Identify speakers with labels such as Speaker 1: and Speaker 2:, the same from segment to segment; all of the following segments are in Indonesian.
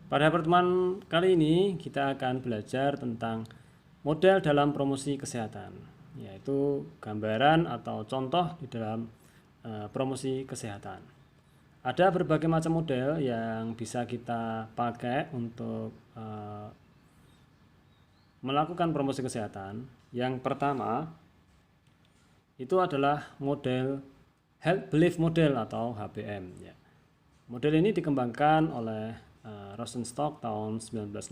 Speaker 1: Pada pertemuan kali ini kita akan belajar tentang model dalam promosi kesehatan, yaitu gambaran atau contoh di dalam promosi kesehatan. Ada berbagai macam model yang bisa kita pakai untuk melakukan promosi kesehatan. Yang pertama itu adalah model Health Belief Model atau HBM. Model ini dikembangkan oleh Rosenstock tahun 1966,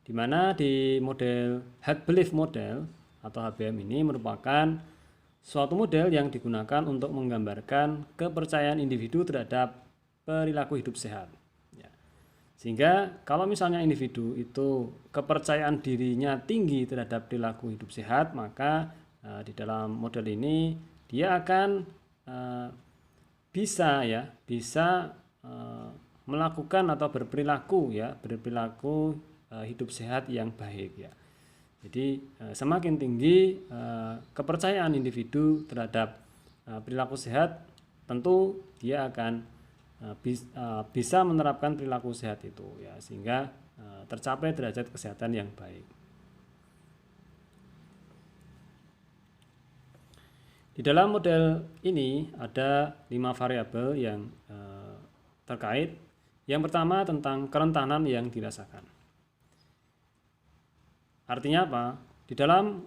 Speaker 1: di mana di model Health Belief Model atau HBM ini merupakan suatu model yang digunakan untuk menggambarkan kepercayaan individu terhadap perilaku hidup sehat. Sehingga kalau misalnya individu itu kepercayaan dirinya tinggi terhadap perilaku hidup sehat, maka di dalam model ini dia akan bisa melakukan atau berperilaku hidup sehat yang baik. Jadi semakin tinggi kepercayaan individu terhadap perilaku sehat, tentu dia akan bisa menerapkan perilaku sehat itu, sehingga tercapai derajat kesehatan yang baik. Di dalam model ini ada 5 variabel yang terkait. Yang pertama tentang kerentanan yang dirasakan. Artinya apa? Di dalam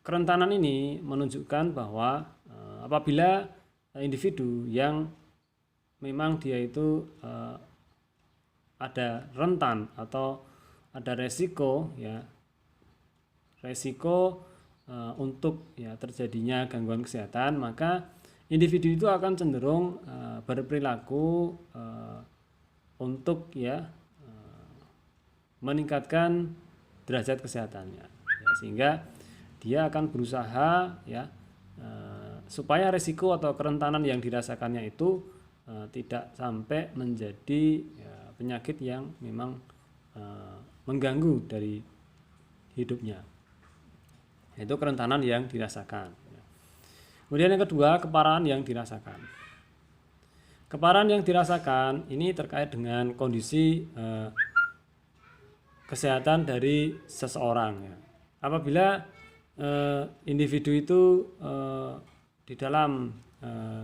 Speaker 1: kerentanan ini menunjukkan bahwa apabila individu yang memang dia itu ada rentan atau ada resiko untuk terjadinya gangguan kesehatan, maka individu itu akan cenderung berperilaku untuk meningkatkan derajat kesehatannya, sehingga dia akan berusaha supaya risiko atau kerentanan yang dirasakannya itu tidak sampai menjadi penyakit yang memang mengganggu dari hidupnya. Itu kerentanan yang dirasakan. Kemudian yang kedua, keparahan yang dirasakan. Keparahan yang dirasakan ini terkait dengan kondisi kesehatan dari seseorang. Apabila individu itu di dalam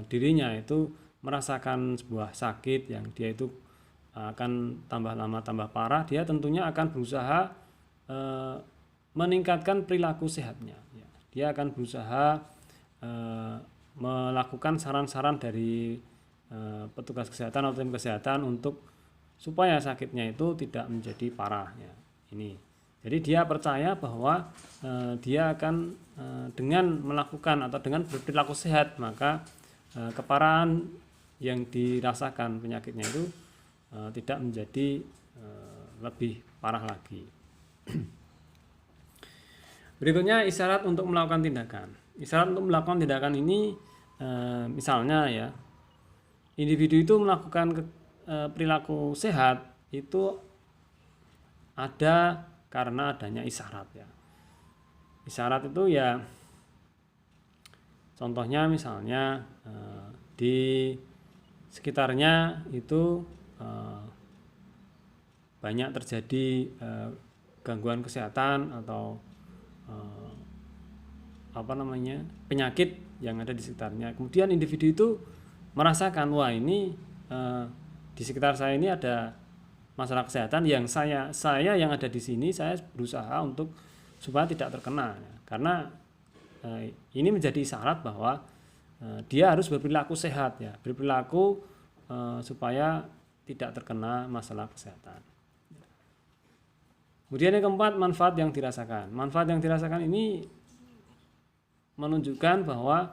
Speaker 1: dirinya itu merasakan sebuah sakit yang dia itu akan tambah lama tambah parah, dia tentunya akan berusaha meningkatkan perilaku sehatnya. Dia akan berusaha melakukan saran-saran dari petugas kesehatan atau tim kesehatan untuk supaya sakitnya itu tidak menjadi parah. Ini. Jadi dia percaya bahwa dia akan dengan melakukan atau dengan berperilaku sehat, maka keparahan yang dirasakan penyakitnya itu tidak menjadi lebih parah lagi. Berikutnya isyarat untuk melakukan tindakan. Isyarat untuk melakukan tindakan ini misalnya individu itu melakukan perilaku sehat itu ada karena adanya isyarat. Isyarat itu contohnya misalnya di sekitarnya itu banyak terjadi gangguan kesehatan atau penyakit yang ada di sekitarnya. Kemudian individu itu merasakan, wah ini di sekitar saya ini ada masalah kesehatan yang saya yang ada di sini, saya berusaha untuk supaya tidak terkena. Karena ini menjadi syarat bahwa dia harus berperilaku sehat, berperilaku supaya tidak terkena masalah kesehatan. Kemudian yang keempat, manfaat yang dirasakan. Manfaat yang dirasakan ini menunjukkan bahwa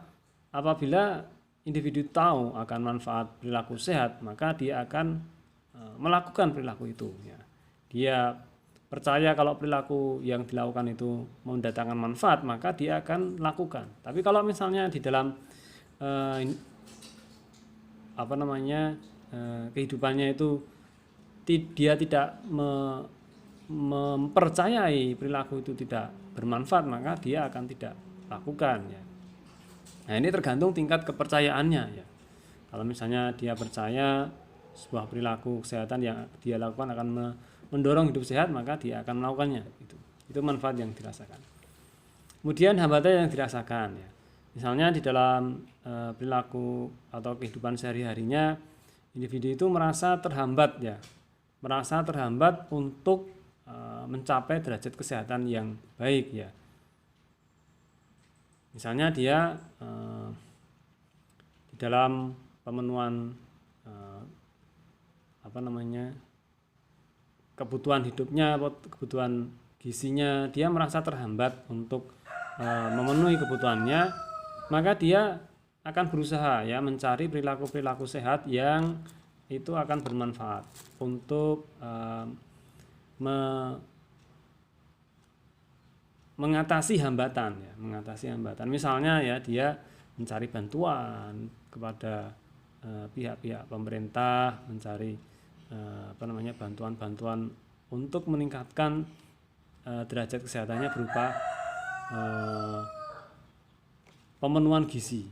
Speaker 1: apabila individu tahu akan manfaat perilaku sehat, maka dia akan melakukan perilaku itu. Dia percaya kalau perilaku yang dilakukan itu mendatangkan manfaat, maka dia akan lakukan. Tapi kalau misalnya di dalam kehidupannya itu dia tidak mempercayai perilaku itu tidak bermanfaat, maka dia akan tidak lakukan. Nah, ini tergantung tingkat kepercayaannya. Kalau misalnya dia percaya sebuah perilaku kesehatan yang dia lakukan akan mendorong hidup sehat, maka dia akan melakukannya. Itu manfaat yang dirasakan. Kemudian hambatan yang dirasakan ya. Misalnya di dalam perilaku atau kehidupan sehari-harinya, individu itu merasa terhambat ya, merasa terhambat untuk mencapai derajat kesehatan yang baik ya. Misalnya dia di dalam pemenuhan kebutuhan hidupnya, kebutuhan gizinya, dia merasa terhambat untuk memenuhi kebutuhannya, maka dia akan berusaha ya mencari perilaku-perilaku sehat yang itu akan bermanfaat untuk mengatasi hambatan ya, mengatasi hambatan. Misalnya ya dia mencari bantuan kepada pihak-pihak pemerintah, mencari bantuan-bantuan untuk meningkatkan derajat kesehatannya berupa pemenuhan gizi.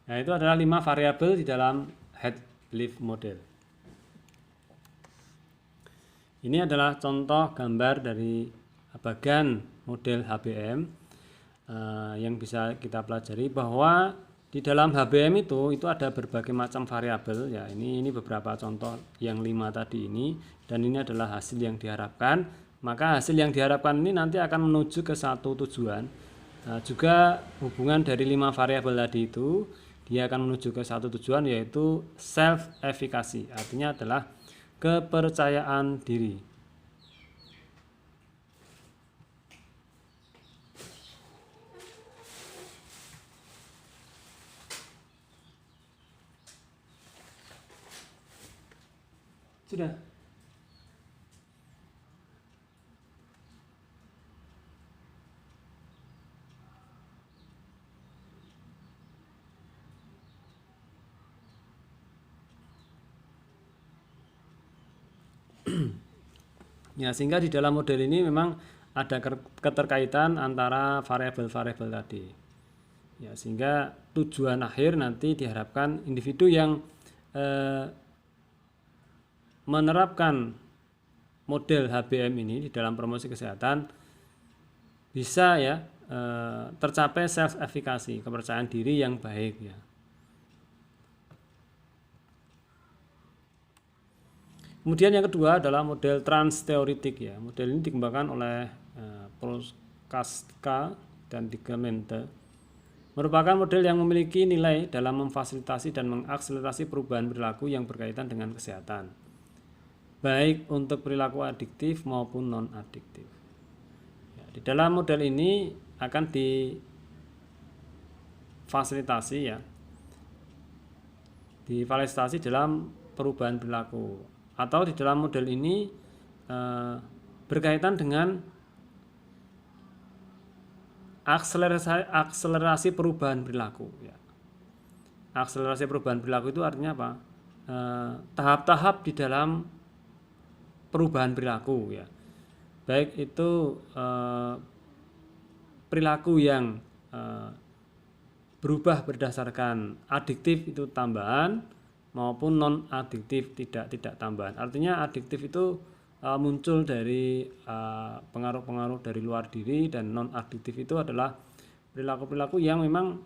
Speaker 1: Nah, itu adalah 5 variabel di dalam head belief model. Ini adalah contoh gambar dari bagan model HBM yang bisa kita pelajari bahwa di dalam HBM itu ada berbagai macam variabel ya. Ini beberapa contoh yang 5 tadi ini, dan ini adalah hasil yang diharapkan. Maka hasil yang diharapkan ini nanti akan menuju ke satu tujuan. Juga hubungan dari 5 variabel tadi itu dia akan menuju ke satu tujuan, yaitu self efficacy, artinya adalah kepercayaan diri. Sudah. Ya, sehingga di dalam model ini memang ada keterkaitan antara variabel-variabel tadi. Ya, sehingga tujuan akhir nanti diharapkan individu yang menerapkan model HBM ini di dalam promosi kesehatan bisa ya tercapai self efficacy, kepercayaan diri yang baik ya. Kemudian yang kedua adalah model transteoretik ya. Model ini dikembangkan oleh Prochaska dan Digemente. Merupakan model yang memiliki nilai dalam memfasilitasi dan mengakselerasi perubahan perilaku yang berkaitan dengan kesehatan, baik untuk perilaku adiktif maupun non-adiktif. Ya, di dalam model ini akan difasilitasi dalam perubahan perilaku. Atau di dalam model ini berkaitan dengan akselerasi perubahan perilaku ya. Akselerasi perubahan perilaku itu artinya apa? Tahap-tahap di dalam perubahan perilaku ya. Baik itu perilaku yang berubah berdasarkan adiktif itu tambahan, maupun non-adiktif tidak tambahan. Artinya adiktif itu muncul dari pengaruh-pengaruh dari luar diri, dan non-adiktif itu adalah perilaku-perilaku yang memang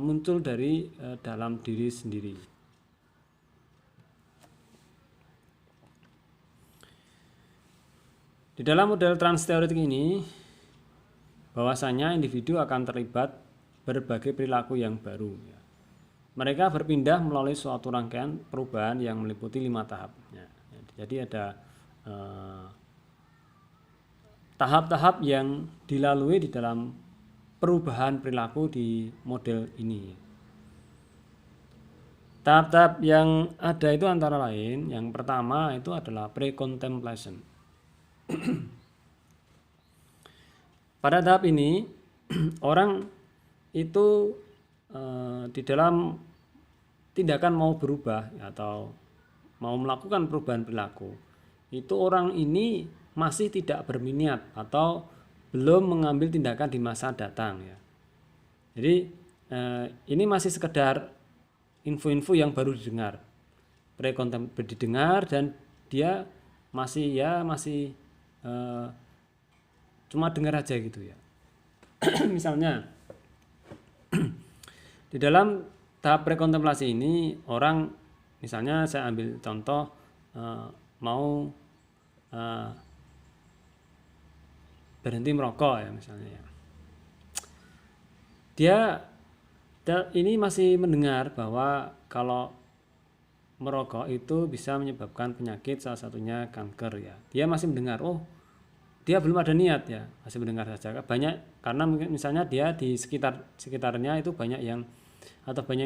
Speaker 1: muncul dari dalam diri sendiri. Di dalam model transteoretik ini, bahwasanya individu akan terlibat berbagai perilaku yang baru ya. Mereka berpindah melalui suatu rangkaian perubahan yang meliputi 5 tahap. Jadi ada tahap-tahap yang dilalui di dalam perubahan perilaku di model ini. Tahap-tahap yang ada itu antara lain, yang pertama itu adalah pre-contemplation. Pada tahap ini orang itu di dalam tindakan mau berubah atau mau melakukan perubahan perilaku, itu orang ini masih tidak berminat atau belum mengambil tindakan di masa datang ya. Jadi ini masih sekedar info-info yang baru didengar, didengar, dan dia masih cuma dengar aja gitu ya. Misalnya di dalam tahap prekontemplasi ini orang, misalnya saya ambil contoh, mau berhenti merokok ya misalnya ya. Dia ini masih mendengar bahwa kalau merokok itu bisa menyebabkan penyakit, salah satunya kanker ya. Dia masih mendengar, dia belum ada niat ya, masih mendengar saja. Banyak karena misalnya dia di sekitarnya itu banyak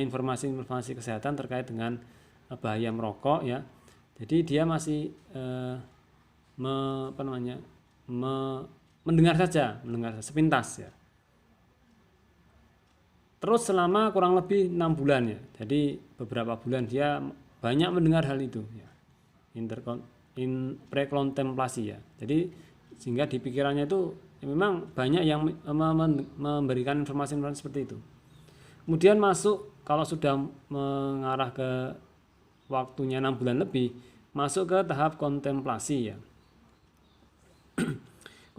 Speaker 1: informasi-informasi kesehatan terkait dengan bahaya merokok ya. Jadi dia masih mendengar saja sepintas ya. Terus selama kurang lebih 6 bulan ya. Jadi beberapa bulan dia banyak mendengar hal itu ya. Prekontemplasi ya. Jadi sehingga di pikirannya itu memang banyak yang memberikan informasi-informasi seperti itu. Kemudian masuk, kalau sudah mengarah ke waktunya 6 bulan lebih, masuk ke tahap kontemplasi ya.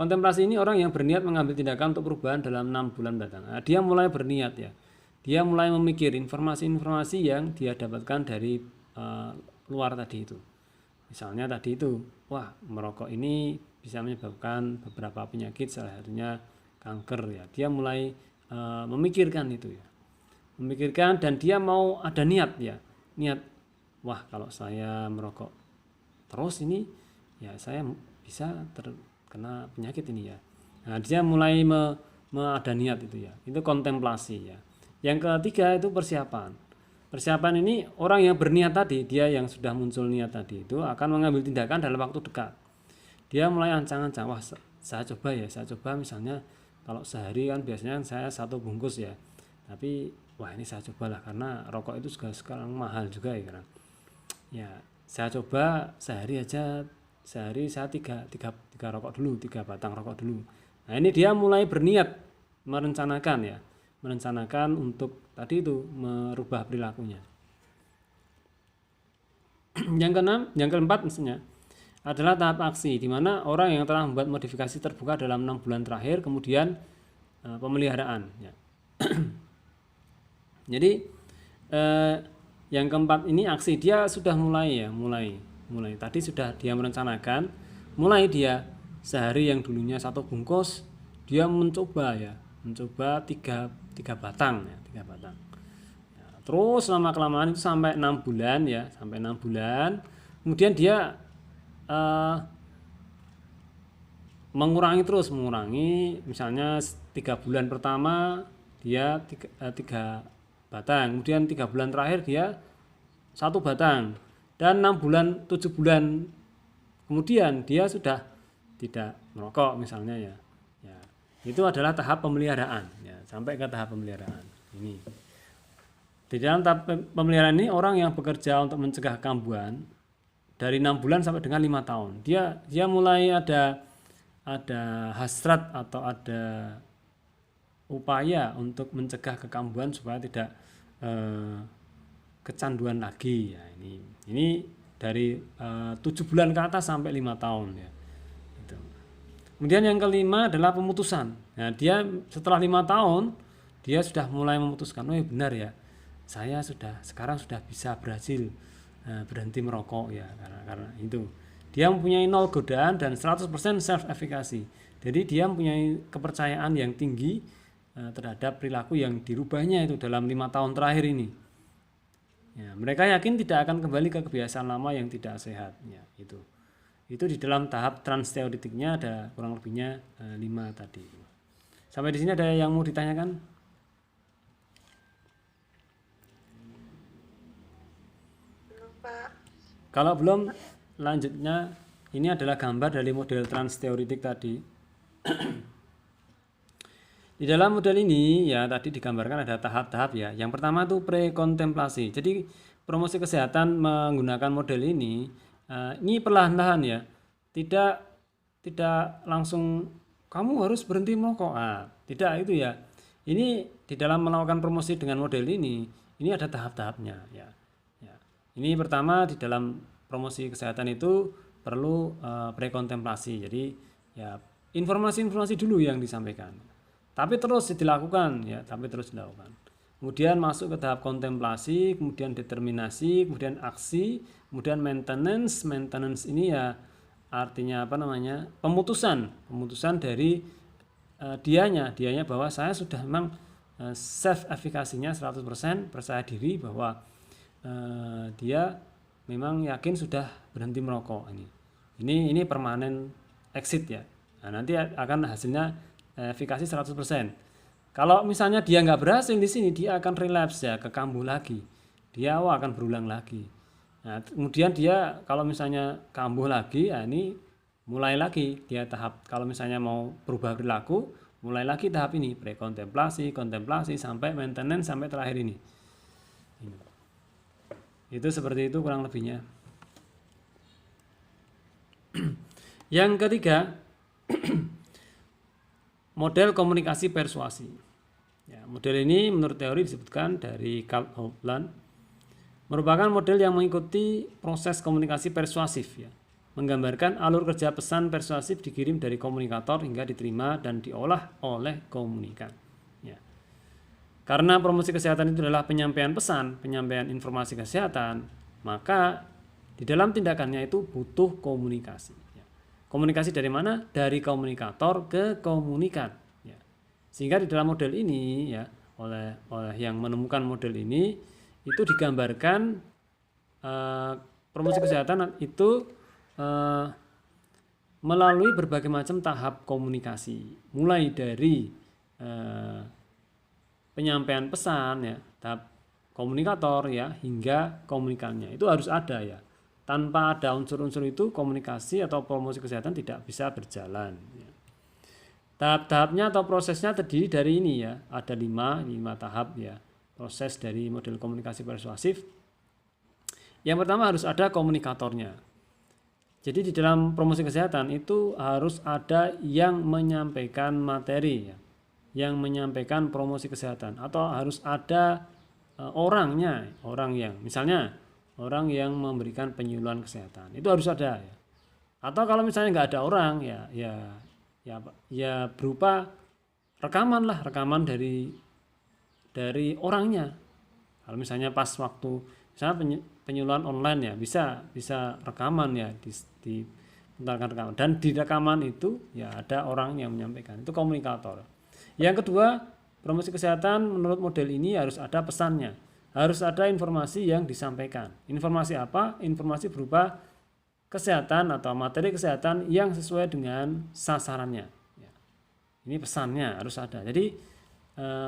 Speaker 1: Kontemplasi ini orang yang berniat mengambil tindakan untuk perubahan dalam 6 bulan mendatang. Nah, dia mulai berniat ya. Dia mulai memikir informasi-informasi yang dia dapatkan dari luar tadi itu. Misalnya tadi itu, merokok ini bisa menyebabkan beberapa penyakit, salah satunya kanker ya. Dia mulai memikirkan itu ya. Memikirkan, dan dia mau ada niat ya. Niat, kalau saya merokok terus ini ya saya bisa terkena penyakit ini ya. Nah, dia mulai ada niat itu ya. Itu kontemplasi ya. Yang ketiga itu persiapan. Persiapan ini orang yang berniat tadi, dia yang sudah muncul niat tadi itu akan mengambil tindakan dalam waktu dekat. Dia mulai ancang-ancang, saya coba misalnya kalau sehari kan biasanya saya 1 bungkus ya. Tapi ini saya cobalah, karena rokok itu juga sekarang mahal juga ya kan. Ya, saya coba sehari saya 3 rokok dulu, 3 batang rokok dulu. Nah, ini dia mulai berniat merencanakan untuk tadi itu merubah perilakunya. Yang keempat misalnya adalah tahap aksi, di mana orang yang telah membuat modifikasi terbuka dalam 6 bulan terakhir, kemudian pemeliharaan ya. Jadi yang keempat ini aksi, dia sudah mulai tadi sudah dia merencanakan, mulai dia sehari yang dulunya 1 bungkus dia mencoba 3 batang ya, 3 batang ya. Terus lama kelamaan itu sampai 6 bulan ya, kemudian dia mengurangi, misalnya 3 bulan pertama dia 3 batang, kemudian 3 bulan terakhir dia 1 batang, dan 6 bulan 7 bulan kemudian dia sudah tidak merokok misalnya ya. Itu adalah tahap pemeliharaan ya, sampai ke tahap pemeliharaan ini. Di dalam tahap pemeliharaan ini orang yang bekerja untuk mencegah kambuhan dari 6 bulan sampai dengan 5 tahun, dia mulai ada hasrat atau ada upaya untuk mencegah kekambuhan supaya tidak kecanduan lagi ya. Ini dari 7 bulan ke atas sampai 5 tahun ya. Gitu. Kemudian yang kelima adalah pemutusan. Nah, dia setelah 5 tahun dia sudah mulai memutuskan, benar ya, saya sekarang sudah bisa berhasil berhenti merokok ya, karena itu dia mempunyai 0 godaan dan 100% self efficacy. Jadi dia mempunyai kepercayaan yang tinggi terhadap perilaku yang dirubahnya itu dalam 5 tahun terakhir ini ya. Mereka yakin tidak akan kembali ke kebiasaan lama yang tidak sehat ya. Itu di dalam tahap transteoretiknya ada kurang lebihnya 5 tadi. Sampai di sini ada yang mau ditanyakan? Kalau belum, lanjutnya ini adalah gambar dari model transteoretik tadi. Di dalam model ini ya tadi digambarkan ada tahap-tahap ya. Yang pertama itu prekontemplasi. Jadi promosi kesehatan menggunakan model ini perlahan-lahan ya. Tidak langsung kamu harus berhenti merokok. Tidak itu ya. Ini di dalam melakukan promosi dengan model ini ini ada tahap-tahapnya ya. Ya. Ini pertama di dalam promosi kesehatan itu perlu prekontemplasi. Jadi ya informasi-informasi dulu yang disampaikan. Tapi terus dilakukan ya, Kemudian masuk ke tahap kontemplasi, kemudian determinasi, kemudian aksi, kemudian maintenance. Maintenance ini ya artinya pemutusan dari dianya bahwa saya sudah memang self efikasinya 100%, percaya diri bahwa dia memang yakin sudah berhenti merokok ini permanen exit ya. Nah, nanti akan hasilnya efikasi 100%. Kalau misalnya dia nggak berhasil di sini, dia akan relapse ya, ke kambuh lagi. Dia akan berulang lagi. Nah, kemudian dia kalau misalnya kambuh lagi, ya ini mulai lagi dia tahap. Kalau misalnya mau berubah perilaku, mulai lagi tahap ini, prekontemplasi, kontemplasi sampai maintenance sampai terakhir ini. Itu seperti itu kurang lebihnya. Yang ketiga, model komunikasi persuasi. Ya, model ini menurut teori disebutkan dari Karl Hofland merupakan model yang mengikuti proses komunikasi persuasif ya, menggambarkan alur kerja pesan persuasif dikirim dari komunikator hingga diterima dan diolah oleh komunikan. Ya. Karena promosi kesehatan itu adalah penyampaian pesan, penyampaian informasi kesehatan, maka di dalam tindakannya itu butuh komunikasi. Komunikasi dari mana? Dari komunikator ke komunikan. Ya. Sehingga di dalam model ini ya, oleh yang menemukan model ini itu digambarkan promosi kesehatan itu melalui berbagai macam tahap komunikasi, mulai dari penyampaian pesan ya, tahap komunikator ya, hingga komunikannya itu harus ada ya. Tanpa ada unsur-unsur itu, komunikasi atau promosi kesehatan tidak bisa berjalan. Tahap-tahapnya atau prosesnya terdiri dari ini ya, ada 5 tahap ya, proses dari model komunikasi persuasif. Yang pertama harus ada komunikatornya. Jadi di dalam promosi kesehatan itu harus ada yang menyampaikan materi ya, yang menyampaikan promosi kesehatan, atau harus ada orangnya, misalnya orang yang memberikan penyuluhan kesehatan itu harus ada ya. Atau kalau misalnya nggak ada orang ya berupa rekaman dari orangnya. Kalau misalnya pas waktu misalnya penyuluhan online ya bisa rekaman ya, diputarkan rekaman, dan di rekaman itu ya ada orang yang menyampaikan, itu komunikator. Yang kedua, promosi kesehatan menurut model ini harus ada pesannya. Harus ada informasi yang disampaikan. Informasi apa? Informasi berupa kesehatan atau materi kesehatan yang sesuai dengan sasarannya. Ya. Ini pesannya harus ada. Jadi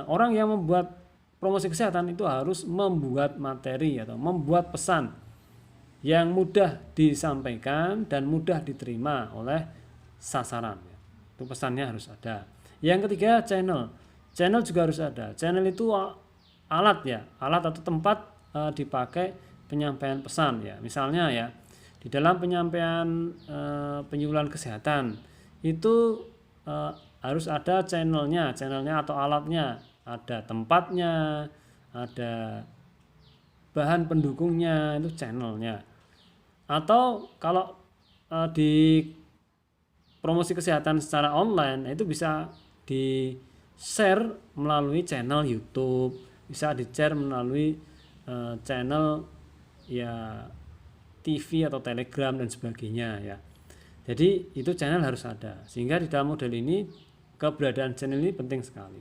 Speaker 1: orang yang membuat promosi kesehatan itu harus membuat materi atau membuat pesan yang mudah disampaikan dan mudah diterima oleh sasaran. Ya. Itu pesannya harus ada. Yang ketiga, channel. Channel juga harus ada. Channel itu alat atau tempat dipakai penyampaian pesan ya. Misalnya ya, di dalam penyampaian penyuluhan kesehatan itu harus ada channelnya atau alatnya, ada tempatnya, ada bahan pendukungnya, itu channelnya. Atau kalau di promosi kesehatan secara online itu bisa di share melalui channel YouTube, bisa di-share melalui channel ya TV atau Telegram dan sebagainya ya. Jadi itu channel harus ada. Sehingga di dalam model ini keberadaan channel ini penting sekali.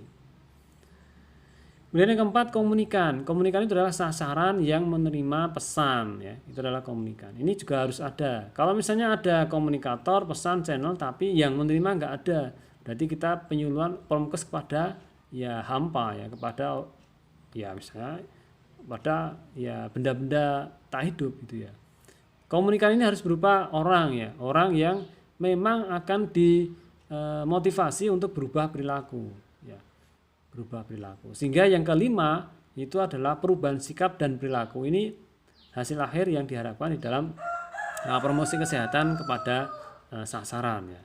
Speaker 1: Kemudian yang keempat, komunikan. Komunikan itu adalah sasaran yang menerima pesan ya. Itu adalah komunikan. Ini juga harus ada. Kalau misalnya ada komunikator, pesan, channel, tapi yang menerima nggak ada, berarti kita penyuluhan promkes kepada ya hampa ya, kepada ya misalnya pada ya benda-benda tak hidup gitu ya. Komunikan ini harus berupa orang yang memang akan dimotivasi untuk berubah perilaku ya, Sehingga yang kelima itu adalah perubahan sikap dan perilaku. Ini hasil akhir yang diharapkan di dalam promosi kesehatan kepada sasaran ya.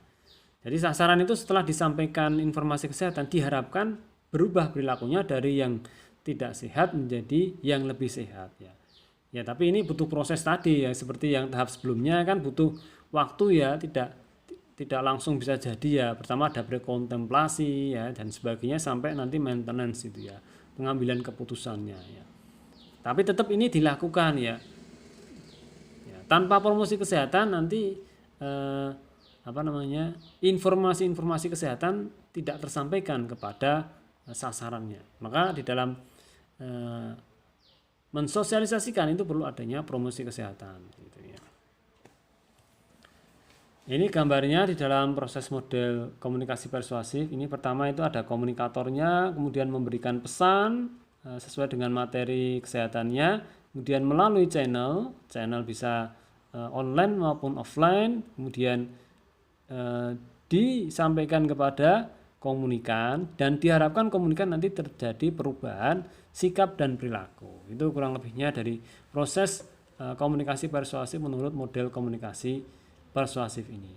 Speaker 1: Jadi sasaran itu setelah disampaikan informasi kesehatan diharapkan berubah perilakunya dari yang tidak sehat menjadi yang lebih sehat ya. Ya, tapi ini butuh proses tadi ya, seperti yang tahap sebelumnya kan butuh waktu ya, tidak langsung bisa jadi ya. Pertama ada prekontemplasi ya dan sebagainya sampai nanti maintenance itu ya, pengambilan keputusannya ya. Tapi tetap ini dilakukan ya. Ya, tanpa promosi kesehatan nanti informasi-informasi kesehatan tidak tersampaikan kepada sasarannya. Maka di dalam mensosialisasikan itu perlu adanya promosi kesehatan gitu ya. Ini gambarnya di dalam proses model komunikasi persuasif. Ini pertama itu ada komunikatornya, kemudian memberikan pesan sesuai dengan materi kesehatannya, kemudian melalui channel bisa online maupun offline, kemudian disampaikan kepada komunikan dan diharapkan komunikan nanti terjadi perubahan sikap dan perilaku. Itu kurang lebihnya dari proses komunikasi persuasif menurut model komunikasi persuasif ini.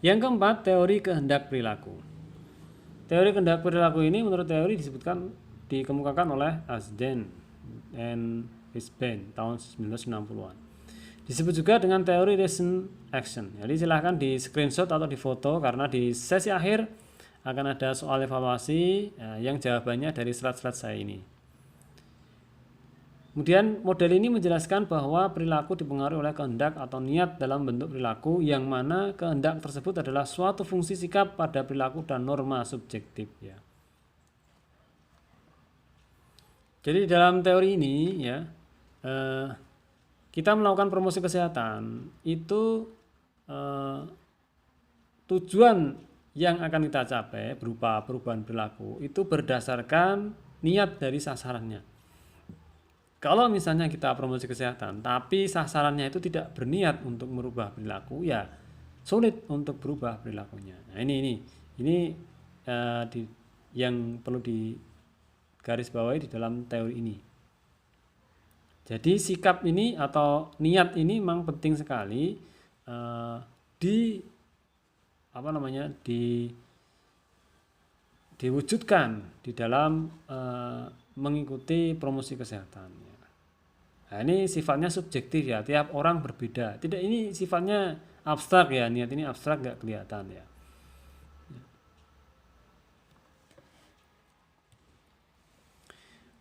Speaker 1: Yang keempat, teori kehendak perilaku. Teori kehendak perilaku ini menurut teori dikemukakan oleh Ashden and Brisbane tahun 1960-an. Disebut juga dengan teori reason action. Jadi silahkan di screenshot atau di foto karena di sesi akhir akan ada soal evaluasi yang jawabannya dari slide-slide saya ini. Kemudian model ini menjelaskan bahwa perilaku dipengaruhi oleh kehendak atau niat dalam bentuk perilaku, yang mana kehendak tersebut adalah suatu fungsi sikap pada perilaku dan norma subjektif ya. Jadi dalam teori ini ya, kita melakukan promosi kesehatan itu tujuan yang akan kita capai berupa perubahan perilaku itu berdasarkan niat dari sasarannya. Kalau misalnya kita promosi kesehatan tapi sasarannya itu tidak berniat untuk merubah perilaku, ya sulit untuk berubah perilakunya. Nah, ini yang perlu digarisbawahi di dalam teori ini. Jadi sikap ini atau niat ini memang penting sekali diwujudkan di dalam mengikuti promosi kesehatan. Nah, ini sifatnya subjektif ya, tiap orang berbeda. Tidak, ini sifatnya abstrak ya, niat ini abstrak, nggak kelihatan ya.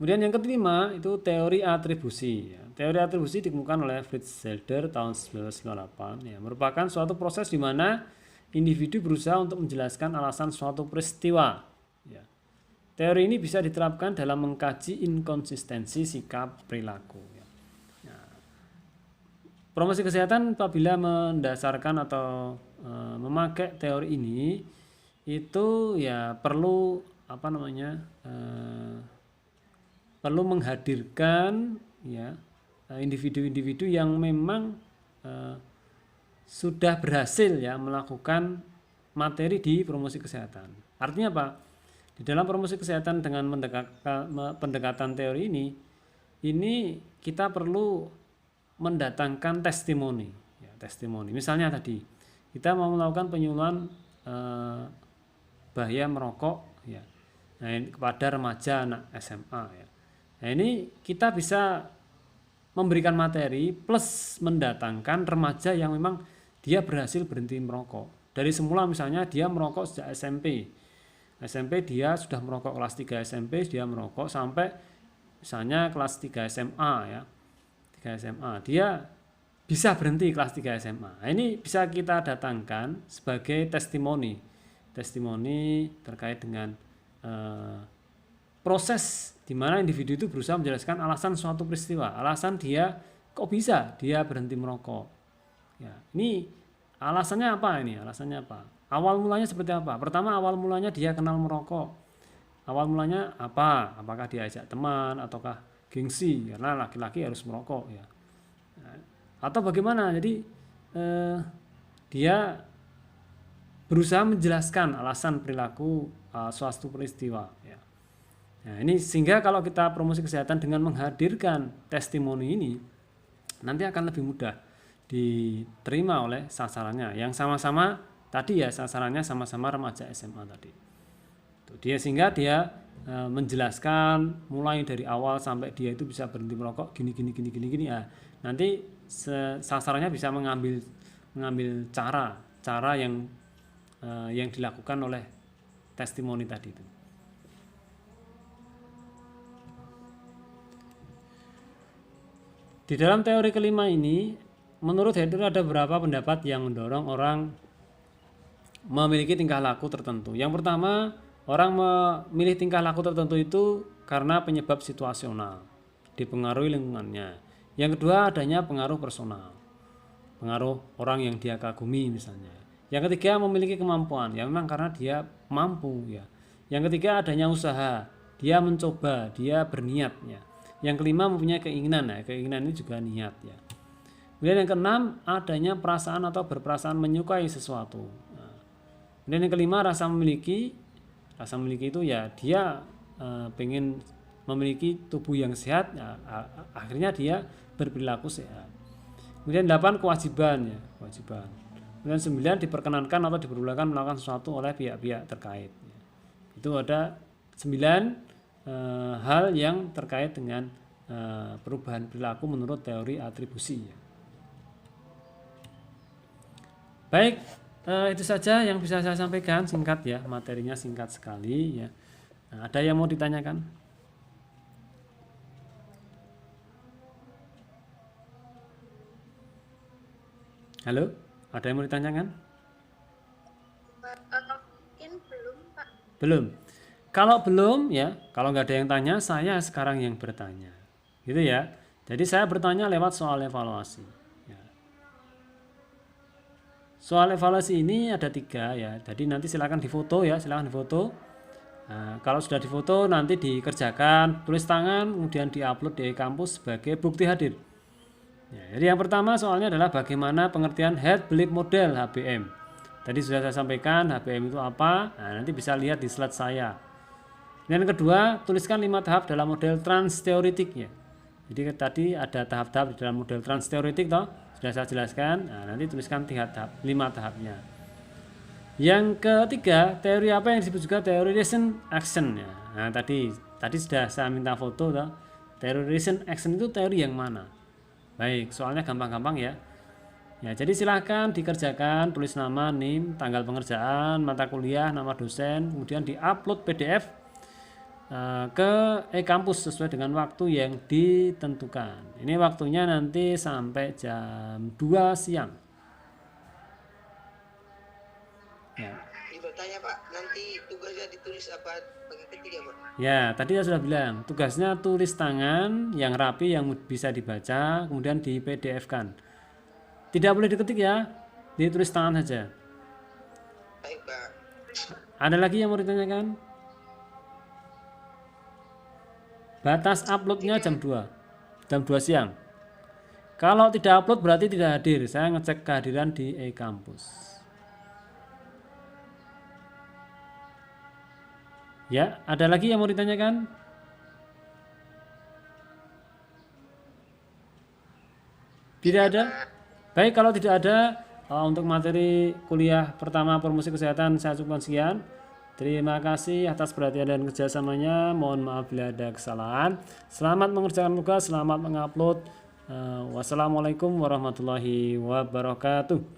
Speaker 1: Kemudian yang kelima itu teori atribusi. Teori atribusi dikemukakan oleh Fritz Zellner tahun 1998. Ya, merupakan suatu proses di mana individu berusaha untuk menjelaskan alasan suatu peristiwa. Ya. Teori ini bisa diterapkan dalam mengkaji inkonsistensi sikap perilaku. Ya. Nah, promosi kesehatan apabila mendasarkan atau memakai teori ini itu ya perlu perlu menghadirkan ya individu-individu yang memang sudah berhasil ya melakukan materi di promosi kesehatan. Artinya apa? Di dalam promosi kesehatan dengan pendekatan teori ini kita perlu mendatangkan testimoni. Ya, testimoni. Misalnya tadi kita mau melakukan penyuluhan bahaya merokok ya, kepada remaja anak SMA ya. Nah, ini kita bisa memberikan materi plus mendatangkan remaja yang memang dia berhasil berhenti merokok. Dari semula misalnya dia merokok sejak SMP dia sudah merokok kelas 3 SMP, dia merokok sampai misalnya kelas 3 SMA ya. 3 SMA dia bisa berhenti kelas 3 SMA. Nah, ini bisa kita datangkan sebagai testimoni terkait dengan proses di mana individu itu berusaha menjelaskan alasan suatu peristiwa, alasan dia kok bisa dia berhenti merokok. Ya, ini alasannya apa ini? Alasannya apa? Awal mulanya seperti apa? Pertama, awal mulanya dia kenal merokok. Awal mulanya apa? Apakah dia ajak teman ataukah gengsi karena laki-laki harus merokok ya? Atau bagaimana? Jadi dia berusaha menjelaskan alasan perilaku suatu peristiwa ya. Nah, ini sehingga kalau kita promosi kesehatan dengan menghadirkan testimoni ini nanti akan lebih mudah diterima oleh sasarannya yang sama-sama tadi ya, sasarannya sama-sama remaja SMA tadi. Sehingga dia menjelaskan mulai dari awal sampai dia itu bisa berhenti merokok gini. Ya, nanti sasarannya bisa mengambil cara yang dilakukan oleh testimoni tadi itu. Di dalam teori kelima ini, menurut Hendry ada beberapa pendapat yang mendorong orang memiliki tingkah laku tertentu. Yang pertama, orang memilih tingkah laku tertentu itu karena penyebab situasional, dipengaruhi lingkungannya. Yang kedua, adanya pengaruh personal, pengaruh orang yang dia kagumi misalnya. Yang ketiga, memiliki kemampuan, ya memang karena dia mampu ya. Yang ketiga, adanya usaha, dia mencoba, dia berniat ya. Yang kelima, mempunyai keinginan, ya keinginan ini juga niat ya. Kemudian yang keenam, adanya perasaan atau berperasaan menyukai sesuatu. Nah, kemudian yang kelima, rasa memiliki itu ya dia pengen memiliki tubuh yang sehat ya, akhirnya dia berperilaku sehat. Kemudian 8, kewajiban. Kemudian 9, diperkenankan atau diperbolehkan melakukan sesuatu oleh pihak-pihak terkait. Itu ada 9 hal yang terkait dengan perubahan perilaku menurut teori atribusi. Baik, itu saja yang bisa saya sampaikan, singkat ya, materinya singkat sekali ya. Nah, ada yang mau ditanyakan? Halo, ada yang mau ditanyakan?
Speaker 2: Mungkin belum, Pak.
Speaker 1: Belum. Kalau belum ya, kalau nggak ada yang tanya, saya sekarang yang bertanya, gitu ya. Jadi saya bertanya lewat soal evaluasi. Ya. Soal evaluasi ini ada 3 ya. Jadi nanti silakan difoto ya, Nah, kalau sudah difoto nanti dikerjakan, tulis tangan, kemudian diupload di kampus sebagai bukti hadir. Ya, jadi yang pertama soalnya adalah bagaimana pengertian head belief model HBM. Tadi sudah saya sampaikan HBM itu apa. Nah, nanti bisa lihat di slide saya. Dan yang kedua, tuliskan 5 tahap dalam model transteoretik ya. Jadi tadi ada tahap-tahap di dalam model transteoretik toh, sudah saya jelaskan. Nah, nanti tuliskan 5 tahapnya. Yang ketiga, teori apa yang disebut juga teori reason action ya. Nah, tadi sudah saya minta foto toh. Teori reason action itu teori yang mana? Baik, soalnya gampang-gampang ya. Ya, jadi silahkan dikerjakan, tulis nama, NIM, tanggal pengerjaan, mata kuliah, nama dosen, kemudian diupload PDF ke e-kampus sesuai dengan waktu yang ditentukan. Ini waktunya nanti sampai jam 2 siang. Ya.
Speaker 3: Bertanya Pak, nanti tugasnya ditulis apa bagi ketiga Pak?
Speaker 1: Ya, tadi saya sudah bilang, tugasnya tulis tangan yang rapi yang bisa dibaca, kemudian di PDF-kan. Tidak boleh diketik ya, ditulis tangan saja.
Speaker 3: Baik Pak.
Speaker 1: Ada lagi yang mau ditanyakan? Batas uploadnya jam 2 siang. Kalau tidak upload berarti tidak hadir. Saya ngecek kehadiran di e-kampus. Ya, ada lagi yang mau ditanyakan? Tidak ada? Baik, kalau tidak ada, untuk materi kuliah pertama promosi kesehatan saya cukupkan sekian. Terima kasih atas perhatian dan kerjasamanya. Mohon maaf bila ada kesalahan. Selamat mengerjakan tugas, selamat mengupload. Wassalamualaikum warahmatullahi wabarakatuh.